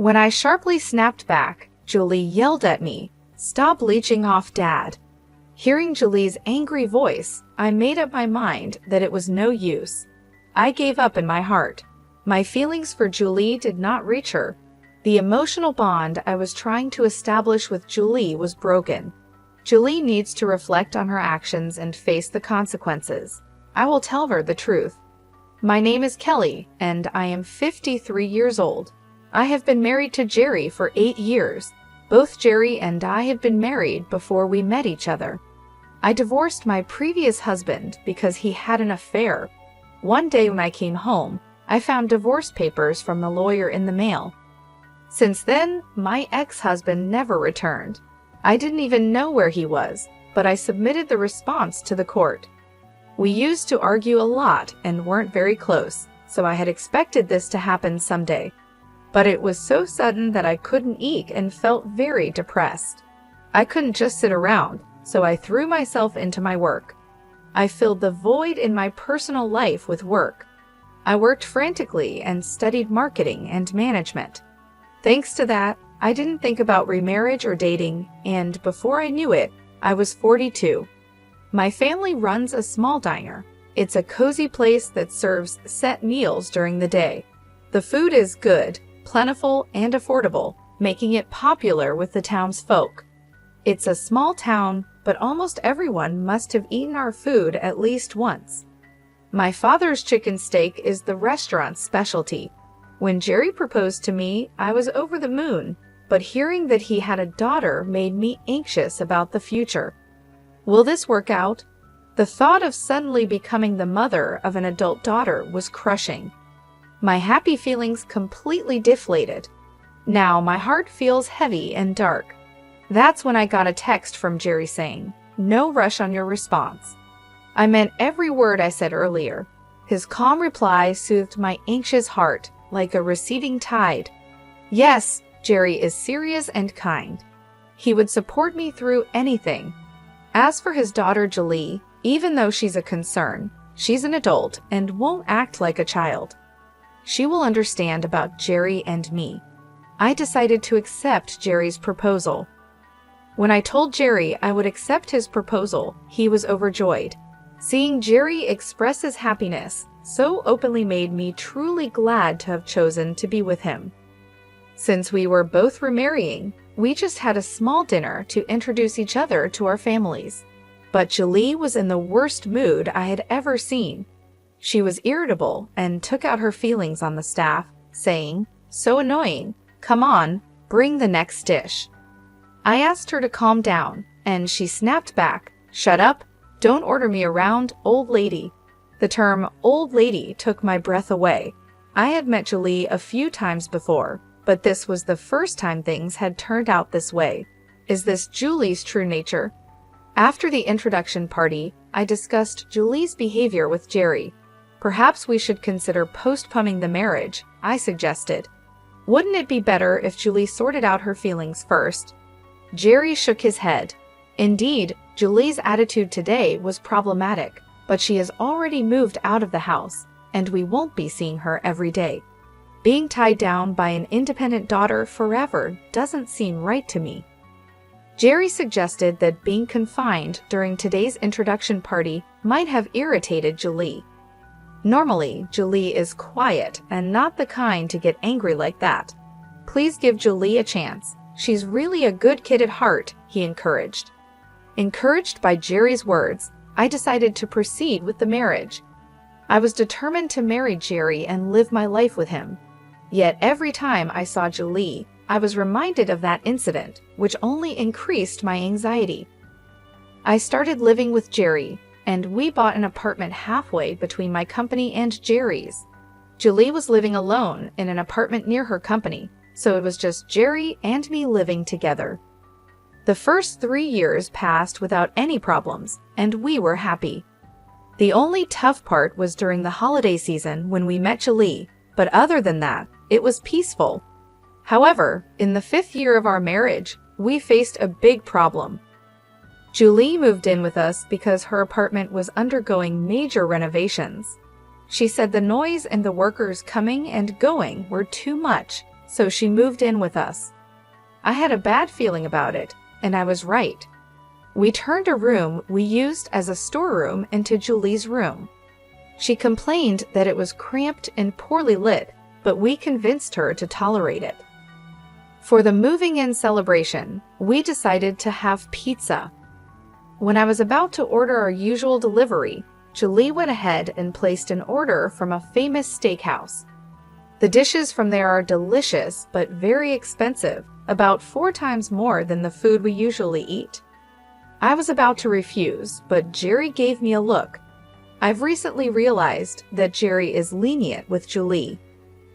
When I sharply snapped back, Julie yelled at me, "Stop leeching off Dad." Hearing Julie's angry voice, I made up my mind that it was no use. I gave up in my heart. My feelings for Julie did not reach her. The emotional bond I was trying to establish with Julie was broken. Julie needs to reflect on her actions and face the consequences. I will tell her the truth. My name is Kelly, and I am 53 years old. I have been married to Jerry for 8 years. Both Jerry and I had been married before we met each other. I divorced my previous husband because he had an affair. One day when I came home, I found divorce papers from the lawyer in the mail. Since then, my ex-husband never returned. I didn't even know where he was, but I submitted the response to the court. We used to argue a lot and weren't very close, so I had expected this to happen someday. But it was so sudden that I couldn't eat and felt very depressed. I couldn't just sit around, so I threw myself into my work. I filled the void in my personal life with work. I worked frantically and studied marketing and management. Thanks to that, I didn't think about remarriage or dating, and before I knew it, I was 42. My family runs a small diner. It's a cozy place that serves set meals during the day. The food is good, plentiful, and affordable, making it popular with the townsfolk. It's a small town, but almost everyone must have eaten our food at least once. My father's chicken steak is the restaurant's specialty. When Jerry proposed to me, I was over the moon, but hearing that he had a daughter made me anxious about the future. Will this work out? The thought of suddenly becoming the mother of an adult daughter was crushing. My happy feelings completely deflated. Now my heart feels heavy and dark. That's when I got a text from Jerry saying, "No rush on your response." I meant every word I said earlier. His calm reply soothed my anxious heart like a receding tide. Yes, Jerry is serious and kind. He would support me through anything. As for his daughter Julie, even though she's a concern, she's an adult and won't act like a child. She will understand about Jerry and me. I decided to accept Jerry's proposal. When I told Jerry I would accept his proposal, he was overjoyed. Seeing Jerry express his happiness so openly made me truly glad to have chosen to be with him. Since we were both remarrying, we just had a small dinner to introduce each other to our families. But Julie was in the worst mood I had ever seen. She was irritable and took out her feelings on the staff, saying, "So annoying. Come on, bring the next dish." I asked her to calm down, and she snapped back, "Shut up. Don't order me around, old lady." The term old lady took my breath away. I had met Julie a few times before, but this was the first time things had turned out this way. Is this Julie's true nature? After the introduction party, I discussed Julie's behavior with Jerry. Perhaps we should consider postponing the marriage, I suggested. Wouldn't it be better if Julie sorted out her feelings first? Jerry shook his head. Indeed, Julie's attitude today was problematic, but she has already moved out of the house, and we won't be seeing her every day. Being tied down by an independent daughter forever doesn't seem right to me. Jerry suggested that being confined during today's introduction party might have irritated Julie. Normally, Julie is quiet and not the kind to get angry like that. Please give Julie a chance. She's really a good kid at heart, he encouraged. Encouraged by Jerry's words, I decided to proceed with the marriage. I was determined to marry Jerry and live my life with him. Yet every time I saw Julie, I was reminded of that incident, which only increased my anxiety. I started living with Jerry, and we bought an apartment halfway between my company and Jerry's. Julie was living alone in an apartment near her company, so it was just Jerry and me living together. The first 3 years passed without any problems, and we were happy. The only tough part was during the holiday season when we met Julie, but other than that, it was peaceful. However, in the 5th year of our marriage, we faced a big problem. Julie moved in with us because her apartment was undergoing major renovations. She said the noise and the workers coming and going were too much, so she moved in with us. I had a bad feeling about it, and I was right. We turned a room we used as a storeroom into Julie's room. She complained that it was cramped and poorly lit, but we convinced her to tolerate it. For the moving-in celebration, we decided to have pizza. When I was about to order our usual delivery, Julie went ahead and placed an order from a famous steakhouse. The dishes from there are delicious but very expensive, about 4 times more than the food we usually eat. I was about to refuse, but Jerry gave me a look. I've recently realized that Jerry is lenient with Julie.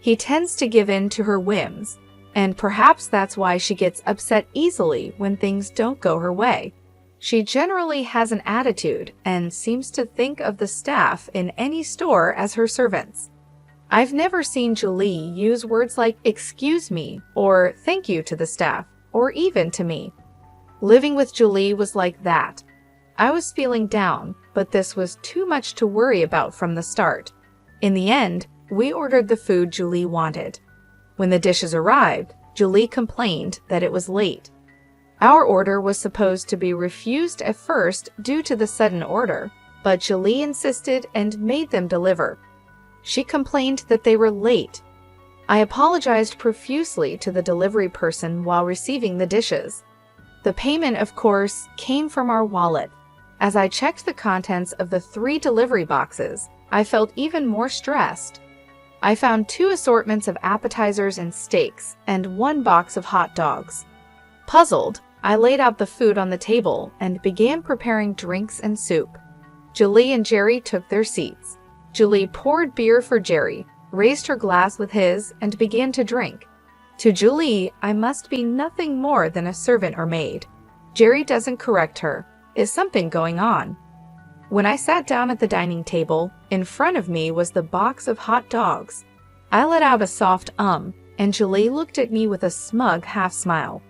He tends to give in to her whims, and perhaps that's why she gets upset easily when things don't go her way. She generally has an attitude and seems to think of the staff in any store as her servants. I've never seen Julie use words like "excuse me" or "thank you" to the staff, or even to me. Living with Julie was like that. I was feeling down, but this was too much to worry about from the start. In the end, we ordered the food Julie wanted. When the dishes arrived, Julie complained that it was late. Our order was supposed to be refused at first due to the sudden order, but Julie insisted and made them deliver. She complained that they were late. I apologized profusely to the delivery person while receiving the dishes. The payment, of course, came from our wallet. As I checked the contents of the 3 delivery boxes, I felt even more stressed. I found 2 assortments of appetizers and steaks and 1 box of hot dogs. Puzzled, I laid out the food on the table and began preparing drinks and soup. Julie and Jerry took their seats. Julie poured beer for Jerry, raised her glass with his, and began to drink. To Julie, I must be nothing more than a servant or maid. Jerry doesn't correct her. Is something going on? When I sat down at the dining table, in front of me was the box of hot dogs. I let out a soft and Julie looked at me with a smug half-smile.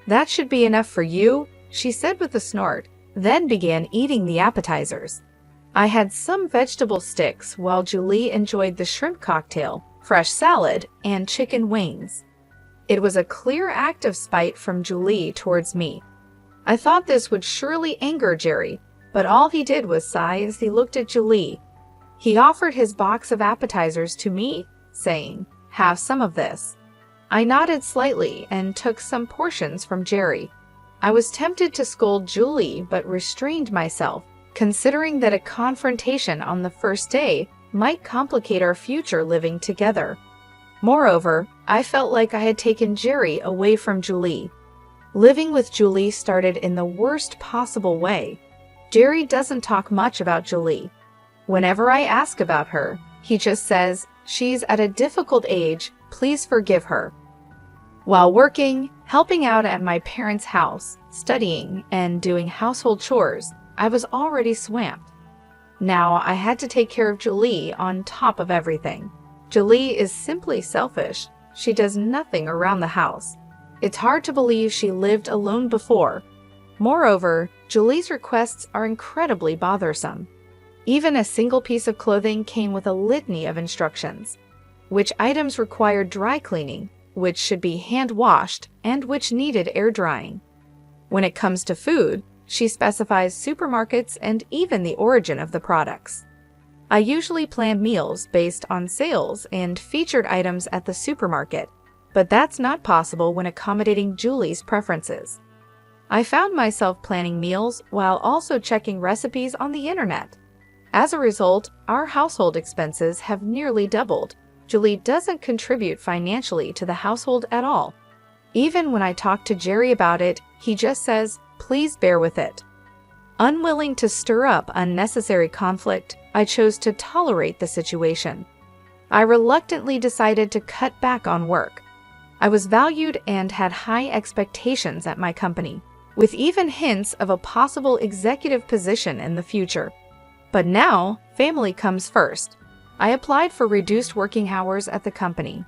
"That should be enough for you," she said with a snort, then began eating the appetizers. I had some vegetable sticks while Julie enjoyed the shrimp cocktail, fresh salad, and chicken wings. It was a clear act of spite from Julie towards me. I thought this would surely anger Jerry, but all he did was sigh as he looked at Julie. He offered his box of appetizers to me, saying, "Have some of this." I nodded slightly and took some portions from Jerry. I was tempted to scold Julie but restrained myself, considering that a confrontation on the first day might complicate our future living together. Moreover, I felt like I had taken Jerry away from Julie. Living with Julie started in the worst possible way. Jerry doesn't talk much about Julie. Whenever I ask about her, he just says, "She's at a difficult age, please forgive her." While working, helping out at my parents' house, studying, and doing household chores, I was already swamped. Now I had to take care of Julie on top of everything. Julie is simply selfish. She does nothing around the house. It's hard to believe she lived alone before. Moreover, Julie's requests are incredibly bothersome. Even a single piece of clothing came with a litany of instructions. Which items required dry cleaning, which should be hand-washed, and which needed air drying. When it comes to food, she specifies supermarkets and even the origin of the products. I usually plan meals based on sales and featured items at the supermarket, but that's not possible when accommodating Julie's preferences. I found myself planning meals while also checking recipes on the internet. As a result, our household expenses have nearly doubled. Julie doesn't contribute financially to the household at all. Even when I talk to Jerry about it, he just says, "Please bear with it." Unwilling to stir up unnecessary conflict, I chose to tolerate the situation. I reluctantly decided to cut back on work. I was valued and had high expectations at my company, with even hints of a possible executive position in the future. But now, family comes first. I applied for reduced working hours at the company.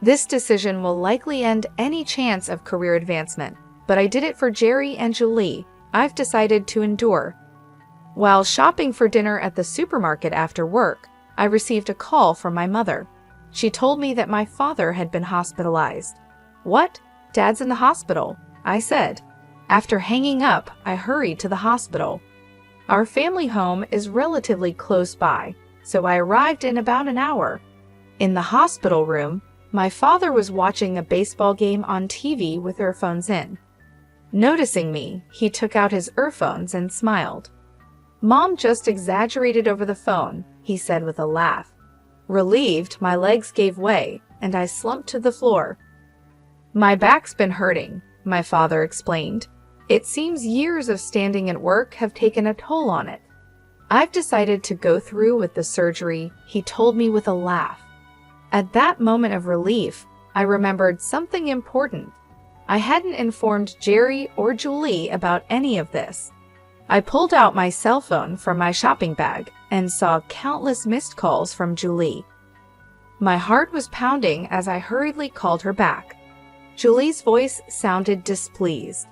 This decision will likely end any chance of career advancement, but I did it for Jerry and Julie. I've decided to endure. While shopping for dinner at the supermarket after work, I received a call from my mother. She told me that my father had been hospitalized. What? Dad's in the hospital, I said. After hanging up, I hurried to the hospital. Our family home is relatively close by, so I arrived in about an hour. In the hospital room, my father was watching a baseball game on TV with earphones in. Noticing me, he took out his earphones and smiled. "Mom just exaggerated over the phone," he said with a laugh. Relieved, my legs gave way, and I slumped to the floor. "My back's been hurting," my father explained. "It seems years of standing at work have taken a toll on it. I've decided to go through with the surgery," he told me with a laugh. At that moment of relief, I remembered something important. I hadn't informed Jerry or Julie about any of this. I pulled out my cell phone from my shopping bag and saw countless missed calls from Julie. My heart was pounding as I hurriedly called her back. Julie's voice sounded displeased.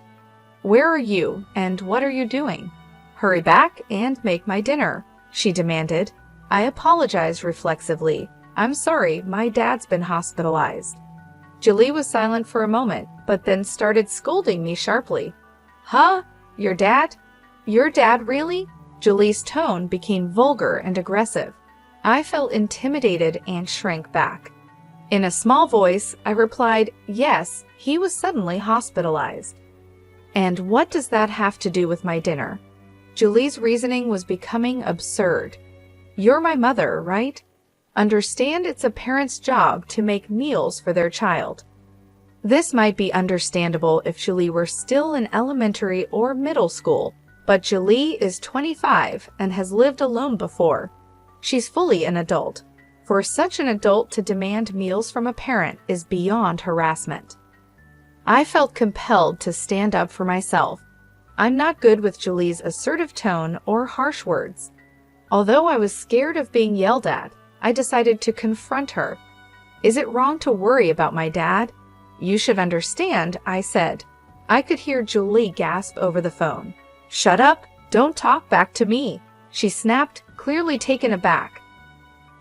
"Where are you, and what are you doing? Hurry back and make my dinner," she demanded. I apologized reflexively. "I'm sorry, my dad's been hospitalized." Julie was silent for a moment, but then started scolding me sharply. "Huh? Your dad? Your dad, really?" Julie's tone became vulgar and aggressive. I felt intimidated and shrank back. In a small voice, I replied, "Yes, he was suddenly hospitalized." "And what does that have to do with my dinner?" Julie's reasoning was becoming absurd. "You're my mother, right? Understand it's a parent's job to make meals for their child." This might be understandable if Julie were still in elementary or middle school, but Julie is 25 and has lived alone before. She's fully an adult. For such an adult to demand meals from a parent is beyond harassment. I felt compelled to stand up for myself. I'm not good with Julie's assertive tone or harsh words. Although I was scared of being yelled at, I decided to confront her. "Is it wrong to worry about my dad? You should understand," I said. I could hear Julie gasp over the phone. "Shut up! Don't talk back to me!" she snapped, clearly taken aback.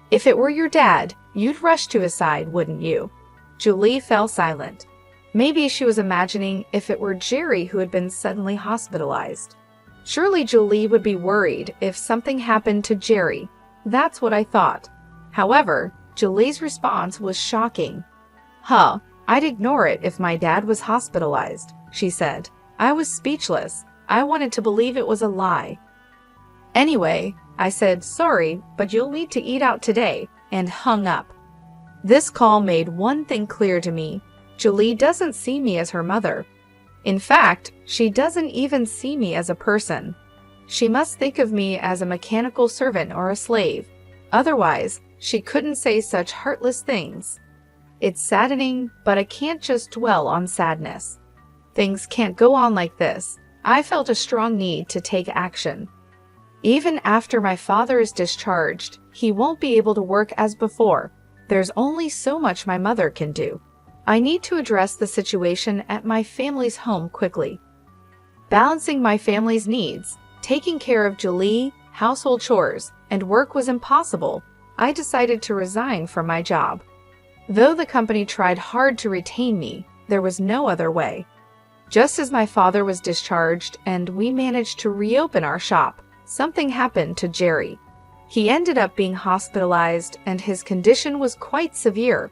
"If it were your dad, you'd rush to his side, wouldn't you?" Julie fell silent. Maybe she was imagining if it were Jerry who had been suddenly hospitalized. Surely Julie would be worried if something happened to Jerry. That's what I thought. However, Julie's response was shocking. "Huh, I'd ignore it if my dad was hospitalized," she said. I was speechless. I wanted to believe it was a lie. "Anyway," I said, "sorry, but you'll need to eat out today," and hung up. This call made one thing clear to me. Julie doesn't see me as her mother. In fact, she doesn't even see me as a person. She must think of me as a mechanical servant or a slave. Otherwise, she couldn't say such heartless things. It's saddening, but I can't just dwell on sadness. Things can't go on like this. I felt a strong need to take action. Even after my father is discharged, he won't be able to work as before. There's only so much my mother can do. I need to address the situation at my family's home quickly. Balancing my family's needs, taking care of Julie, household chores, and work was impossible. I decided to resign from my job. Though the company tried hard to retain me, there was no other way. Just as my father was discharged and we managed to reopen our shop, something happened to Jerry. He ended up being hospitalized and his condition was quite severe.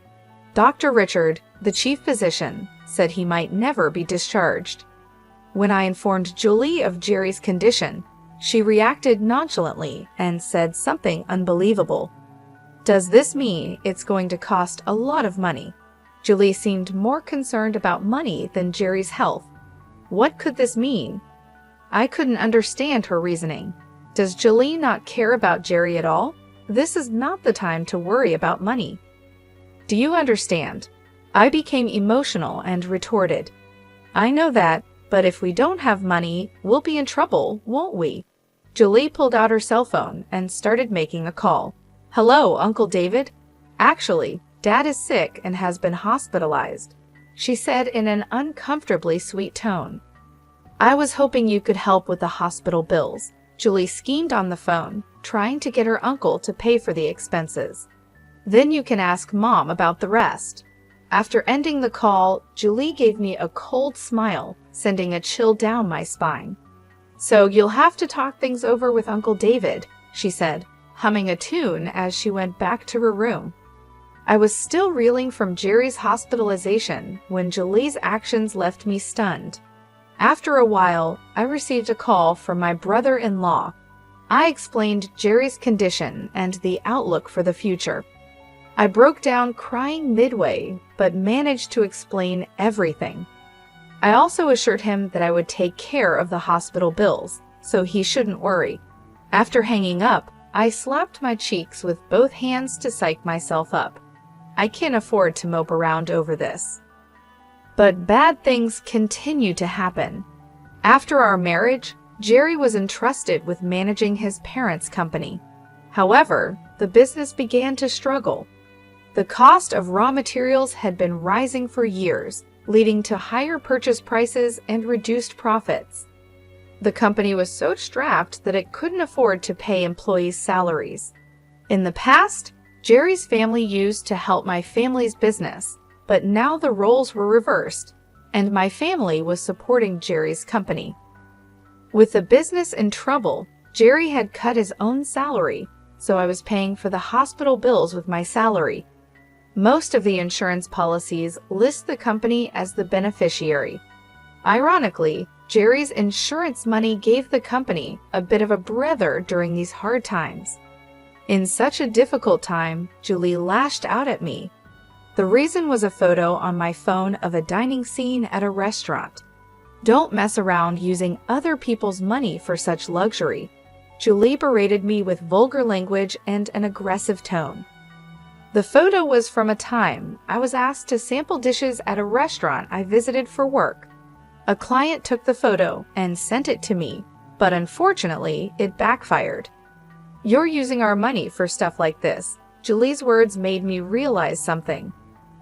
Dr. Richard, the chief physician, said he might never be discharged. When I informed Julie of Jerry's condition, she reacted nonchalantly and said something unbelievable. "Does this mean it's going to cost a lot of money?" Julie seemed more concerned about money than Jerry's health. What could this mean? I couldn't understand her reasoning. Does Julie not care about Jerry at all? This is not the time to worry about money. "Do you understand?" I became emotional and retorted. "I know that, but if we don't have money, we'll be in trouble, won't we?" Julie pulled out her cell phone and started making a call. "Hello, Uncle David. Actually, Dad is sick and has been hospitalized," she said in an uncomfortably sweet tone. "I was hoping you could help with the hospital bills." Julie schemed on the phone, trying to get her uncle to pay for the expenses. Then you can ask Mom about the rest." After ending the call, Julie gave me a cold smile, sending a chill down my spine. "So you'll have to talk things over with Uncle David," she said, humming a tune as she went back to her room. I was still reeling from Jerry's hospitalization when Julie's actions left me stunned. After a while, I received a call from my brother-in-law. I explained Jerry's condition and the outlook for the future. I broke down crying midway, but managed to explain everything. I also assured him that I would take care of the hospital bills, so he shouldn't worry. After hanging up, I slapped my cheeks with both hands to psych myself up. I can't afford to mope around over this. But bad things continue to happen. After our marriage, Jerry was entrusted with managing his parents' company. However, the business began to struggle. The cost of raw materials had been rising for years, leading to higher purchase prices and reduced profits. The company was so strapped that it couldn't afford to pay employees' salaries. In the past, Jerry's family used to help my family's business, but now the roles were reversed, and my family was supporting Jerry's company. With the business in trouble, Jerry had cut his own salary, so I was paying for the hospital bills with my salary. Most of the insurance policies list the company as the beneficiary. Ironically, Jerry's insurance money gave the company a bit of a breather during these hard times. In such a difficult time, Julie lashed out at me. The reason was a photo on my phone of a dining scene at a restaurant. "Don't mess around using other people's money for such luxury." Julie berated me with vulgar language and an aggressive tone. The photo was from a time I was asked to sample dishes at a restaurant I visited for work. A client took the photo and sent it to me, but unfortunately, it backfired. "You're using our money for stuff like this." Julie's words made me realize something.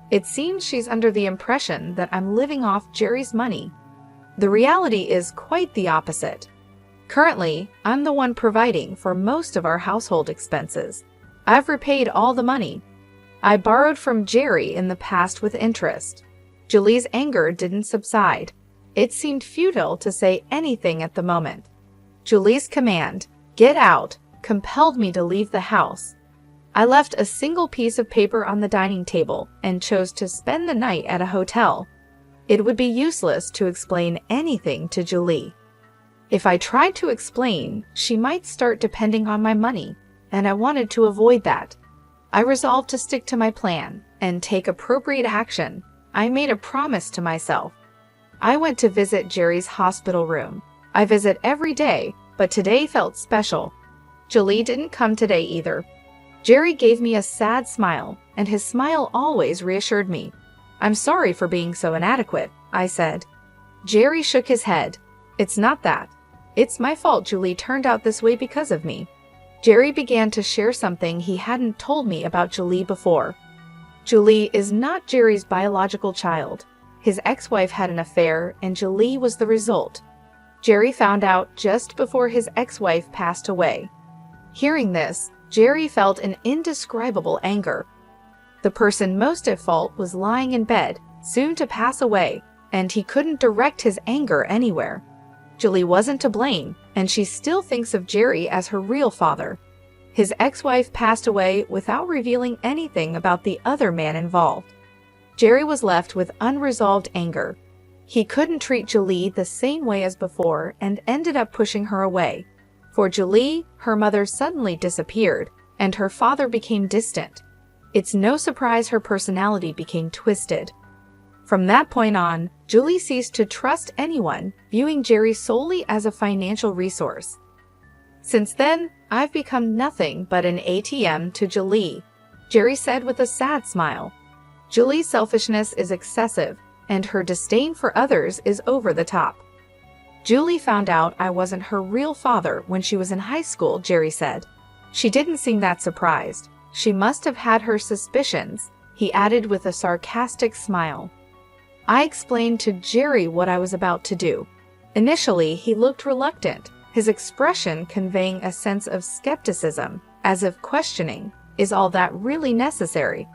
It seems she's under the impression that I'm living off Jerry's money. The reality is quite the opposite. Currently, I'm the one providing for most of our household expenses. I've repaid all the money. I borrowed from Jerry in the past with interest. Julie's anger didn't subside. It seemed futile to say anything at the moment. Julie's command, "Get out," compelled me to leave the house. I left a single piece of paper on the dining table and chose to spend the night at a hotel. It would be useless to explain anything to Julie. If I tried to explain, she might start depending on my money, and I wanted to avoid that. I resolved to stick to my plan and take appropriate action. I made a promise to myself. I went to visit Jerry's hospital room. I visit every day, but today felt special. Julie didn't come today either. Jerry gave me a sad smile, and his smile always reassured me. "I'm sorry for being so inadequate," I said. Jerry shook his head. "It's not that. It's my fault Julie turned out this way because of me." Jerry began to share something he hadn't told me about Julie before. Julie is not Jerry's biological child. His ex-wife had an affair, and Julie was the result. Jerry found out just before his ex-wife passed away. Hearing this, Jerry felt an indescribable anger. The person most at fault was lying in bed, soon to pass away, and he couldn't direct his anger anywhere. Julie wasn't to blame, and she still thinks of Jerry as her real father. His ex-wife passed away without revealing anything about the other man involved. Jerry was left with unresolved anger. He couldn't treat Julie the same way as before and ended up pushing her away. For Julie, her mother suddenly disappeared, and her father became distant. It's no surprise her personality became twisted. From that point on, Julie ceased to trust anyone, viewing Jerry solely as a financial resource. Since then, I've become nothing but an ATM to Julie, Jerry said with a sad smile. Julie's selfishness is excessive, and her disdain for others is over the top. Julie found out I wasn't her real father when she was in high school, Jerry said. She didn't seem that surprised. She must have had her suspicions, he added with a sarcastic smile. I explained to Jerry what I was about to do. Initially, he looked reluctant, his expression conveying a sense of skepticism, as if questioning, Is all that really necessary?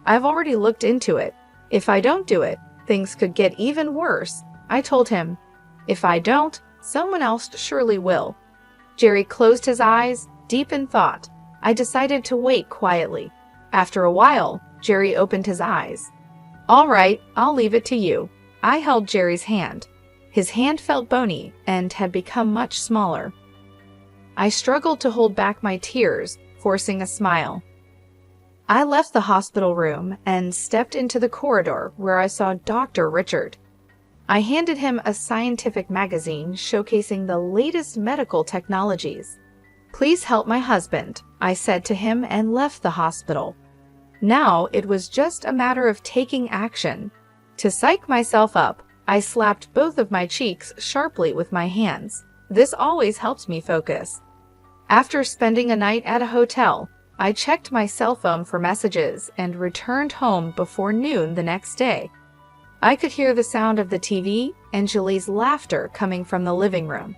I've already looked into it. If I don't do it, things could get even worse, I told him. If I don't, someone else surely will. Jerry closed his eyes, deep in thought. I decided to wait quietly. After a while, Jerry opened his eyes. All right, I'll leave it to you. I held Jerry's hand. His hand felt bony and had become much smaller. I struggled to hold back my tears, forcing a smile. I left the hospital room and stepped into the corridor where I saw Dr. Richard. I handed him a scientific magazine showcasing the latest medical technologies. Please help my husband, I said to him and left the hospital. Now it was just a matter of taking action. To psych myself up, I slapped both of my cheeks sharply with my hands. This always helps me focus. After spending a night at a hotel, I checked my cell phone for messages and returned home before noon the next day. I could hear the sound of the TV and Julie's laughter coming from the living room.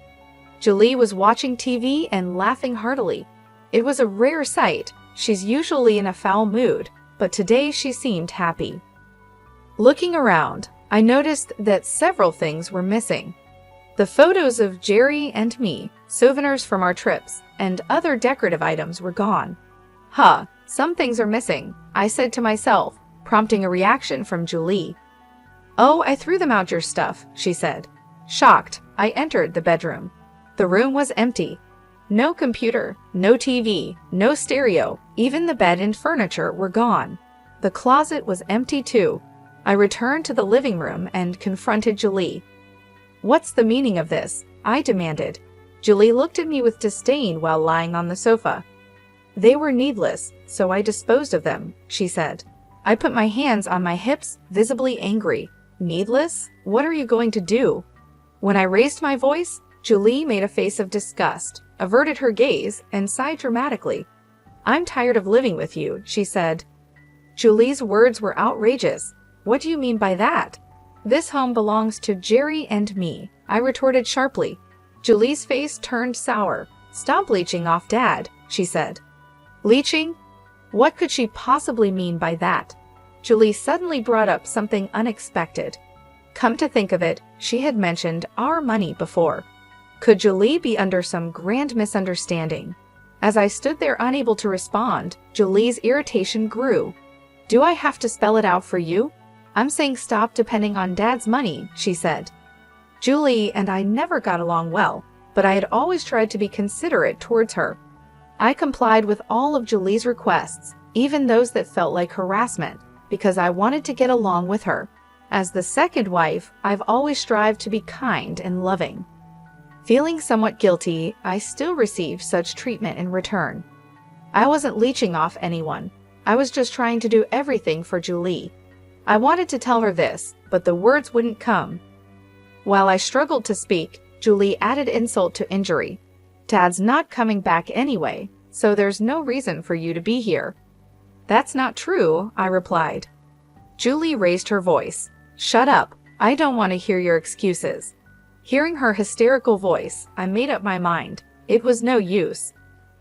Julie was watching TV and laughing heartily. It was a rare sight. She's usually in a foul mood, but today she seemed happy. Looking around, I noticed that several things were missing. The photos of Jerry and me, souvenirs from our trips, and other decorative items were gone. Some things are missing, I said to myself, prompting a reaction from Julie. Oh, I threw them out your stuff, she said. Shocked, I entered the bedroom. The room was empty. No computer, no TV, no stereo, even the bed and furniture were gone. The closet was empty too. I returned to the living room and confronted Julie. What's the meaning of this? I demanded. Julie looked at me with disdain while lying on the sofa. They were needless, so I disposed of them, she said. I put my hands on my hips, visibly angry. Needless? What are you going to do? When I raised my voice, Julie made a face of disgust, averted her gaze, and sighed dramatically. I'm tired of living with you, she said. Julie's words were outrageous. What do you mean by that? This home belongs to Jerry and me, I retorted sharply. Julie's face turned sour. Stop leeching off Dad, she said. Leeching? What could she possibly mean by that? Julie suddenly brought up something unexpected. Come to think of it, she had mentioned our money before. Could Julie be under some grand misunderstanding? As I stood there unable to respond, Julie's irritation grew. Do I have to spell it out for you? I'm saying stop depending on Dad's money, she said. Julie and I never got along well, but I had always tried to be considerate towards her. I complied with all of Julie's requests, even those that felt like harassment, because I wanted to get along with her. As the second wife, I've always strived to be kind and loving. Feeling somewhat guilty, I still received such treatment in return. I wasn't leeching off anyone. I was just trying to do everything for Julie. I wanted to tell her this, but the words wouldn't come. While I struggled to speak, Julie added insult to injury. Dad's not coming back anyway, so there's no reason for you to be here. That's not true, I replied. Julie raised her voice. Shut up, I don't want to hear your excuses. Hearing her hysterical voice, I made up my mind. It was no use.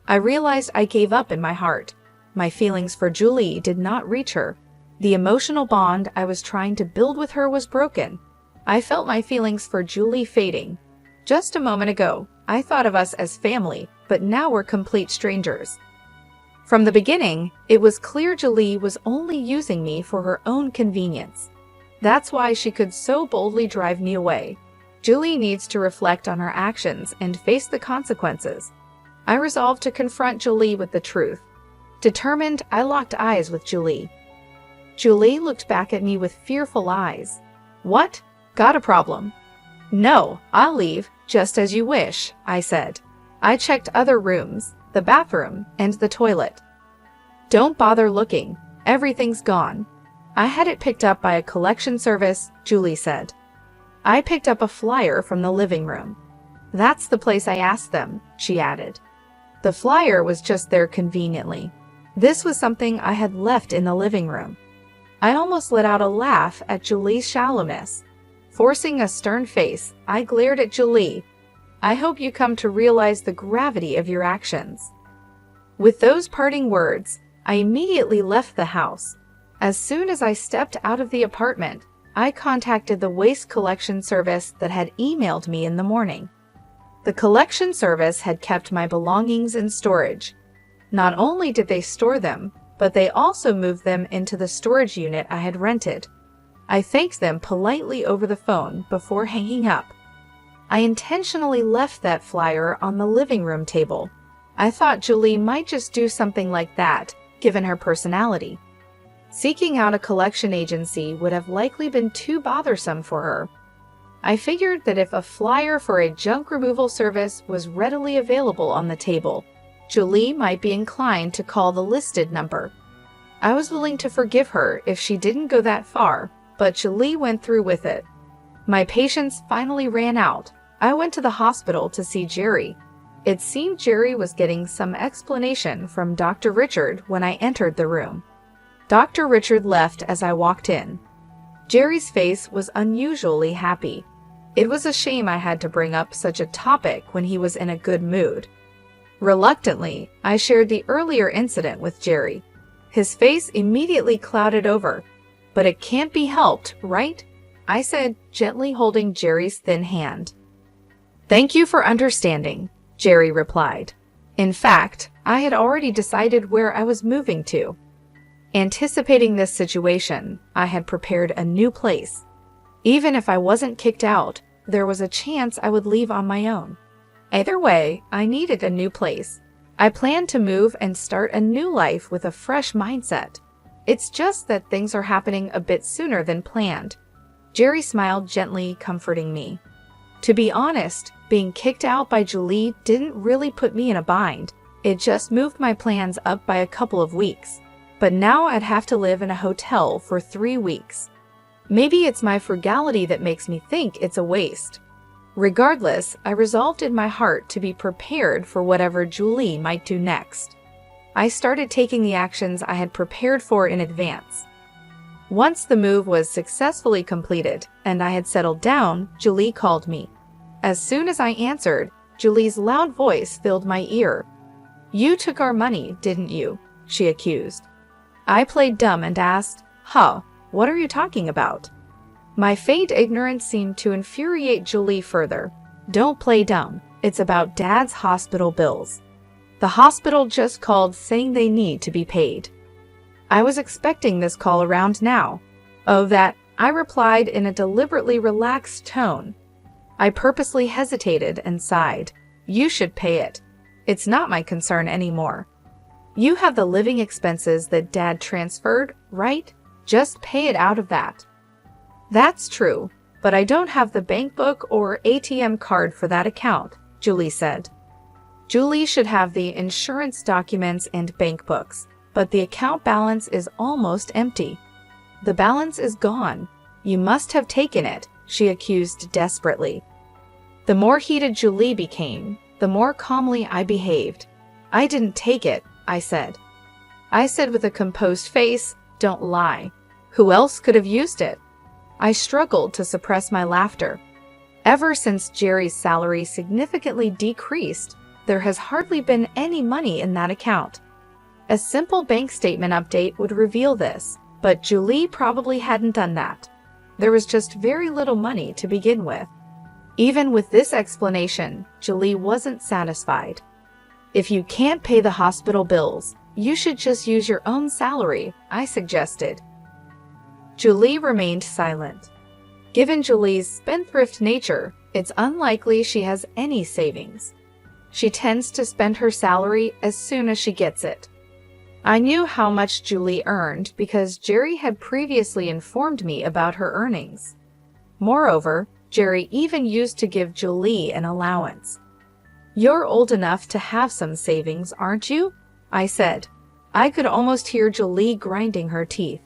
I realized I gave up in my heart. My feelings for Julie did not reach her. The emotional bond I was trying to build with her was broken. I felt my feelings for Julie fading. Just a moment ago, I thought of us as family, but now we're complete strangers. From the beginning, it was clear Julie was only using me for her own convenience. That's why she could so boldly drive me away. Julie needs to reflect on her actions and face the consequences. I resolved to confront Julie with the truth. Determined, I locked eyes with Julie. Julie looked back at me with fearful eyes. What? Got a problem? No, I'll leave, just as you wish, I said. I checked other rooms, the bathroom, and the toilet. Don't bother looking. Everything's gone. I had it picked up by a collection service, Julie said. I picked up a flyer from the living room. That's the place I asked them, she added. The flyer was just there conveniently. This was something I had left in the living room. I almost let out a laugh at Julie's shallowness. Forcing a stern face, I glared at Julie. I hope you come to realize the gravity of your actions. With those parting words, I immediately left the house. As soon as I stepped out of the apartment, I contacted the waste collection service that had emailed me in the morning. The collection service had kept my belongings in storage. Not only did they store them, but they also moved them into the storage unit I had rented. I thanked them politely over the phone before hanging up. I intentionally left that flyer on the living room table. I thought Julie might just do something like that, given her personality. Seeking out a collection agency would have likely been too bothersome for her. I figured that if a flyer for a junk removal service was readily available on the table, Julie might be inclined to call the listed number. I was willing to forgive her if she didn't go that far, but Julie went through with it. My patience finally ran out. I went to the hospital to see Jerry. It seemed Jerry was getting some explanation from Dr. Richard when I entered the room. Dr. Richard left as I walked in. Jerry's face was unusually happy. It was a shame I had to bring up such a topic when he was in a good mood. Reluctantly, I shared the earlier incident with Jerry. His face immediately clouded over. "But it can't be helped, right?" I said, gently holding Jerry's thin hand. "Thank you for understanding," Jerry replied. In fact, I had already decided where I was moving to. Anticipating this situation, I had prepared a new place. Even if I wasn't kicked out, there was a chance I would leave on my own. Either way, I needed a new place. I planned to move and start a new life with a fresh mindset. It's just that things are happening a bit sooner than planned. Jerry smiled gently, comforting me. To be honest, being kicked out by Julie didn't really put me in a bind. It just moved my plans up by a couple of weeks. But now I'd have to live in a hotel for 3 weeks. Maybe it's my frugality that makes me think it's a waste. Regardless, I resolved in my heart to be prepared for whatever Julie might do next. I started taking the actions I had prepared for in advance. Once the move was successfully completed and I had settled down, Julie called me. As soon as I answered, Julie's loud voice filled my ear. "You took our money, didn't you?" she accused. I played dumb and asked, what are you talking about?" My faint ignorance seemed to infuriate Julie further. "Don't play dumb. It's about Dad's hospital bills. The hospital just called saying they need to be paid." I was expecting this call around now. "Oh, that," I replied in a deliberately relaxed tone. I purposely hesitated and sighed. "You should pay it. It's not my concern anymore. You have the living expenses that Dad transferred, right? Just pay it out of that." "That's true, but I don't have the bank book or ATM card for that account," Julie said. Julie should have the insurance documents and bank books, but the account balance is almost empty. "The balance is gone. You must have taken it," she accused desperately. The more heated Julie became, the more calmly I behaved. "I didn't take it," I said. I said with a composed face, "Don't lie. Who else could have used it?" I struggled to suppress my laughter. Ever since Jerry's salary significantly decreased, there has hardly been any money in that account. A simple bank statement update would reveal this, but Julie probably hadn't done that. There was just very little money to begin with. Even with this explanation, Julie wasn't satisfied. "If you can't pay the hospital bills, you should just use your own salary," I suggested. Julie remained silent. Given Julie's spendthrift nature, it's unlikely she has any savings. She tends to spend her salary as soon as she gets it. I knew how much Julie earned because Jerry had previously informed me about her earnings. Moreover, Jerry even used to give Julie an allowance. "You're old enough to have some savings, aren't you?" I said. I could almost hear Julie grinding her teeth.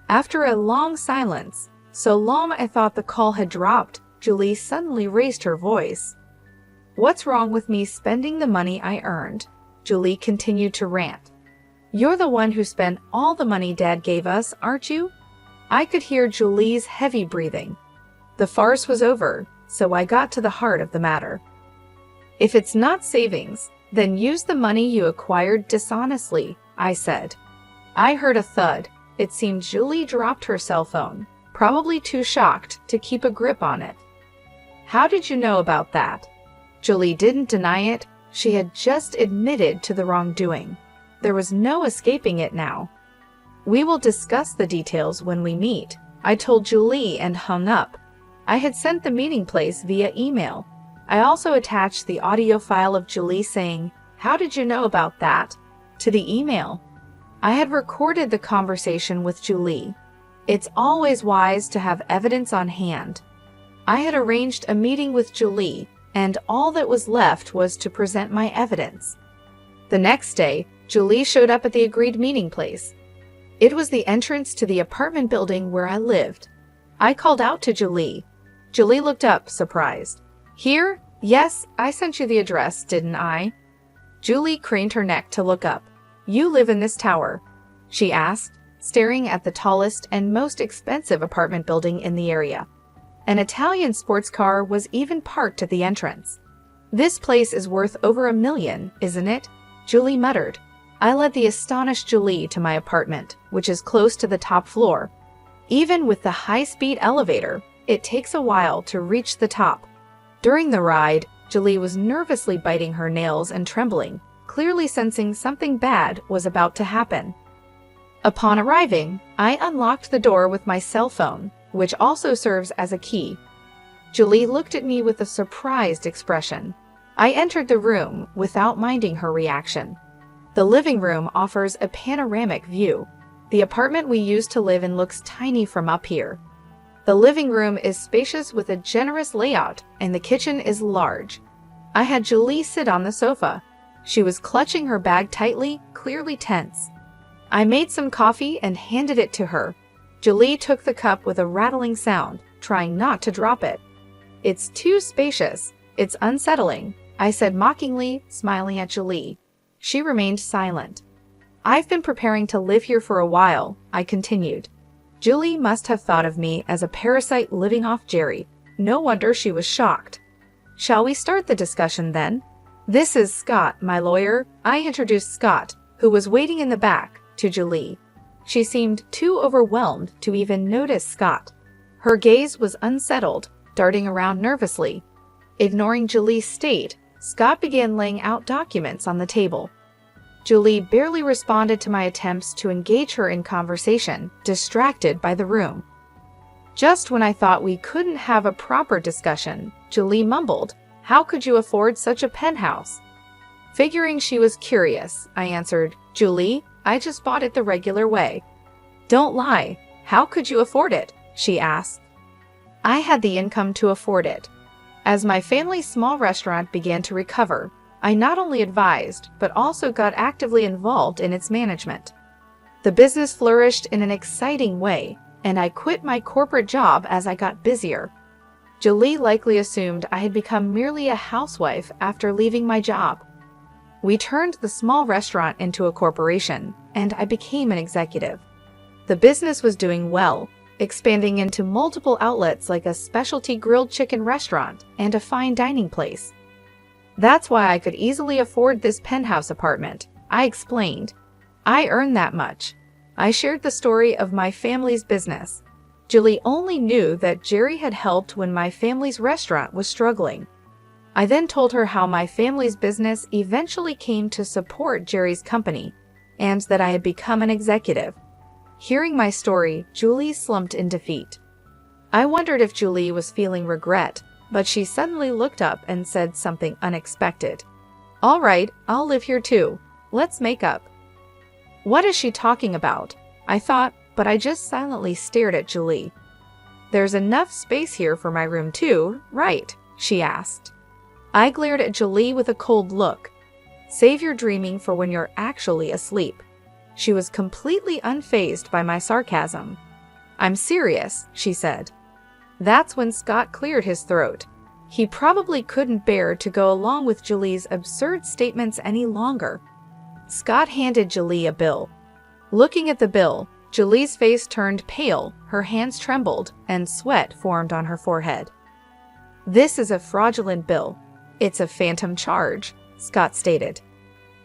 After a long silence, so long I thought the call had dropped, Julie suddenly raised her voice. "What's wrong with me spending the money I earned?" Julie continued to rant. "You're the one who spent all the money Dad gave us, aren't you?" I could hear Julie's heavy breathing. The farce was over, so I got to the heart of the matter. "If it's not savings, then use the money you acquired dishonestly," I said. I heard a thud. It seemed Julie dropped her cell phone, probably too shocked to keep a grip on it. How did you know about that? Julie didn't deny it. She had just admitted to the wrongdoing. There was no escaping it now. We will discuss the details when we meet, I told Julie and hung up. I had sent the meeting place via email. I also attached the audio file of Julie saying, "How did you know about that?" to the email. I had recorded the conversation with Julie. It's always wise to have evidence on hand. I had arranged a meeting with Julie, and all that was left was to present my evidence. The next day, Julie showed up at the agreed meeting place. It was the entrance to the apartment building where I lived. I called out to Julie. Julie looked up, surprised. Here? Yes, I sent you the address, didn't I? Julie craned her neck to look up. You live in this tower? She asked, staring at the tallest and most expensive apartment building in the area. An Italian sports car was even parked at the entrance. This place is worth over $1 million, isn't it? Julie muttered. I led the astonished Julie to my apartment, which is close to the top floor. Even with the high-speed elevator, it takes a while to reach the top. During the ride, Julie was nervously biting her nails and trembling, clearly sensing something bad was about to happen. Upon arriving, I unlocked the door with my cell phone, which also serves as a key. Julie looked at me with a surprised expression. I entered the room without minding her reaction. The living room offers a panoramic view. The apartment we used to live in looks tiny from up here. The living room is spacious with a generous layout, and the kitchen is large. I had Julie sit on the sofa. She was clutching her bag tightly, clearly tense. I made some coffee and handed it to her. Julie took the cup with a rattling sound, trying not to drop it. It's too spacious. It's unsettling, I said mockingly, smiling at Julie. She remained silent. I've been preparing to live here for a while, I continued. Julie must have thought of me as a parasite living off Jerry. No wonder she was shocked. Shall we start the discussion then? This is Scott, my lawyer. I introduced Scott, who was waiting in the back, to Julie. She seemed too overwhelmed to even notice Scott. Her gaze was unsettled, darting around nervously. Ignoring Julie's state, Scott began laying out documents on the table. Julie barely responded to my attempts to engage her in conversation, distracted by the room. Just when I thought we couldn't have a proper discussion, Julie mumbled, "How could you afford such a penthouse?" Figuring she was curious, I answered, "Julie, I just bought it the regular way." "Don't lie. How could you afford it?" she asked. I had the income to afford it. As my family's small restaurant began to recover, I not only advised, but also got actively involved in its management. The business flourished in an exciting way, and I quit my corporate job as I got busier. Julie likely assumed I had become merely a housewife after leaving my job. We turned the small restaurant into a corporation, and I became an executive. The business was doing well, expanding into multiple outlets like a specialty grilled chicken restaurant and a fine dining place. That's why I could easily afford this penthouse apartment, I explained. I earned that much. I shared the story of my family's business. Julie only knew that Jerry had helped when my family's restaurant was struggling. I then told her how my family's business eventually came to support Jerry's company, and that I had become an executive. Hearing my story, Julie slumped in defeat. I wondered if Julie was feeling regret, but she suddenly looked up and said something unexpected. "All right, I'll live here too. Let's make up." What is she talking about? I thought, but I just silently stared at Julie. "There's enough space here for my room too, right?" she asked. I glared at Julie with a cold look. "Save your dreaming for when you're actually asleep." She was completely unfazed by my sarcasm. "I'm serious," she said. That's when Scott cleared his throat. He probably couldn't bear to go along with Julie's absurd statements any longer. Scott handed Julie a bill. Looking at the bill, Julie's face turned pale, her hands trembled, and sweat formed on her forehead. "This is a fraudulent bill. It's a phantom charge," Scott stated.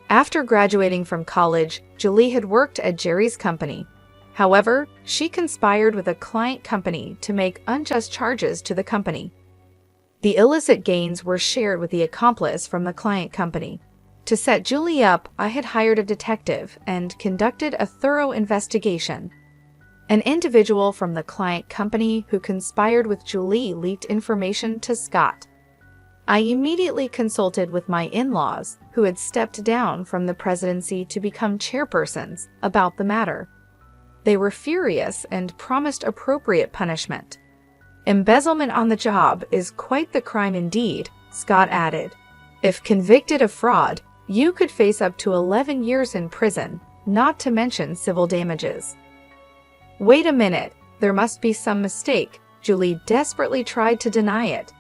After graduating from college, Julie had worked at Jerry's company. However, she conspired with a client company to make unjust charges to the company. The illicit gains were shared with the accomplice from the client company. To set Julie up, I had hired a detective and conducted a thorough investigation. An individual from the client company who conspired with Julie leaked information to Scott. I immediately consulted with my in-laws, who had stepped down from the presidency to become chairpersons, about the matter. They were furious and promised appropriate punishment. Embezzlement on the job is quite the crime indeed, Scott added. If convicted of fraud, you could face up to 11 years in prison, not to mention civil damages. Wait a minute, there must be some mistake. Julie desperately tried to deny it.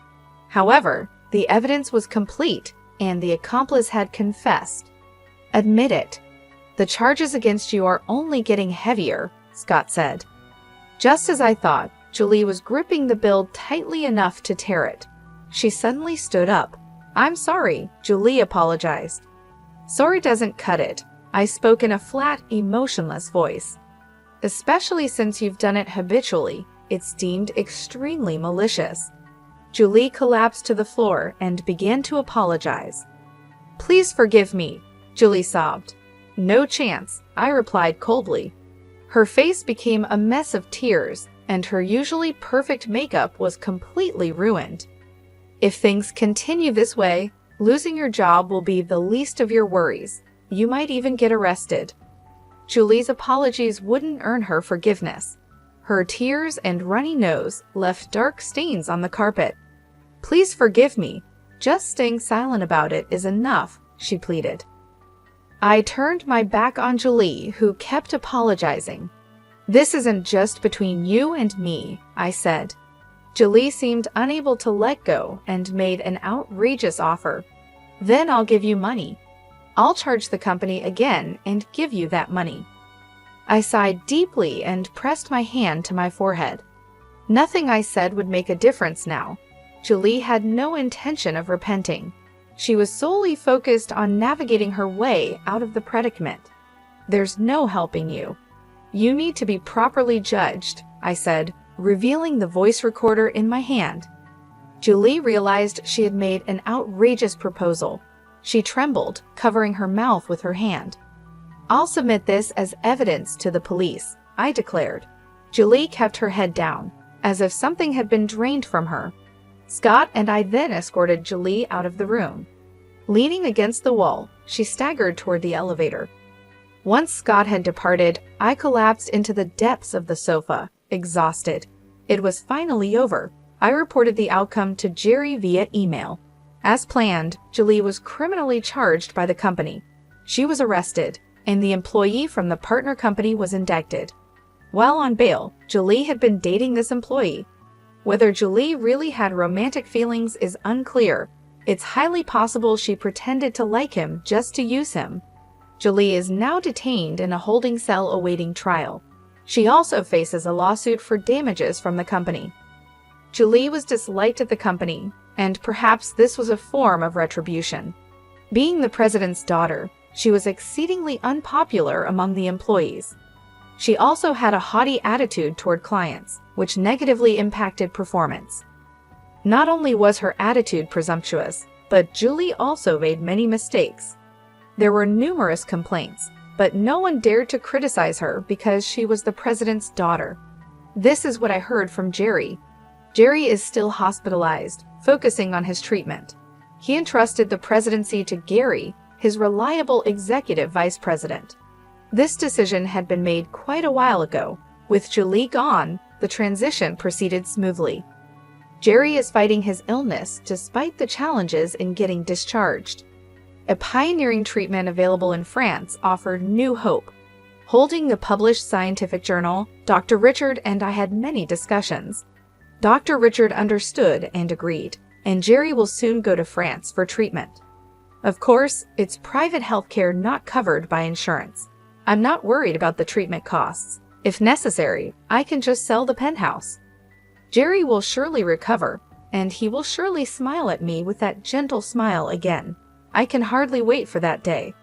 However, the evidence was complete, and the accomplice had confessed. Admit it. The charges against you are only getting heavier, Scott said. Just as I thought, Julie was gripping the bill tightly enough to tear it. She suddenly stood up. I'm sorry, Julie apologized. Sorry doesn't cut it. I spoke in a flat, emotionless voice. Especially since you've done it habitually, it's deemed extremely malicious. Julie collapsed to the floor and began to apologize. Please forgive me, Julie sobbed. No chance, I replied coldly. Her face became a mess of tears, and her usually perfect makeup was completely ruined. If things continue this way, losing your job will be the least of your worries. You might even get arrested. Julie's apologies wouldn't earn her forgiveness. Her tears and runny nose left dark stains on the carpet. Please forgive me. Just staying silent about it is enough, she pleaded. I turned my back on Julie, who kept apologizing. This isn't just between you and me, I said. Julie seemed unable to let go and made an outrageous offer. Then I'll give you money. I'll charge the company again and give you that money. I sighed deeply and pressed my hand to my forehead. Nothing I said would make a difference now. Julie had no intention of repenting. She was solely focused on navigating her way out of the predicament. There's no helping you. You need to be properly judged, I said, revealing the voice recorder in my hand. Julie realized she had made an outrageous proposal. She trembled, covering her mouth with her hand. I'll submit this as evidence to the police, I declared. Julie kept her head down, as if something had been drained from her. Scott and I then escorted Julie out of the room. Leaning against the wall, she staggered toward the elevator. Once Scott had departed, I collapsed into the depths of the sofa, exhausted. It was finally over. I reported the outcome to Jerry via email. As planned, Julie was criminally charged by the company. She was arrested, and the employee from the partner company was indicted. While on bail, Julie had been dating this employee. Whether Julie really had romantic feelings is unclear. It's highly possible she pretended to like him just to use him. Julie is now detained in a holding cell awaiting trial. She also faces a lawsuit for damages from the company. Julie was disliked at the company, and perhaps this was a form of retribution. Being the president's daughter, she was exceedingly unpopular among the employees. She also had a haughty attitude toward clients, which negatively impacted performance. Not only was her attitude presumptuous, but Julie also made many mistakes. There were numerous complaints, but no one dared to criticize her because she was the president's daughter. This is what I heard from Jerry. Jerry is still hospitalized, focusing on his treatment. He entrusted the presidency to Gary, his reliable executive vice president. This decision had been made quite a while ago. With Julie gone, the transition proceeded smoothly. Jerry is fighting his illness despite the challenges in getting discharged. A pioneering treatment available in France offered new hope. Holding the published scientific journal, Dr. Richard and I had many discussions. Dr. Richard understood and agreed, and Jerry will soon go to France for treatment. Of course, it's private healthcare not covered by insurance. I'm not worried about the treatment costs. If necessary, I can just sell the penthouse. Jerry will surely recover, and he will surely smile at me with that gentle smile again. I can hardly wait for that day.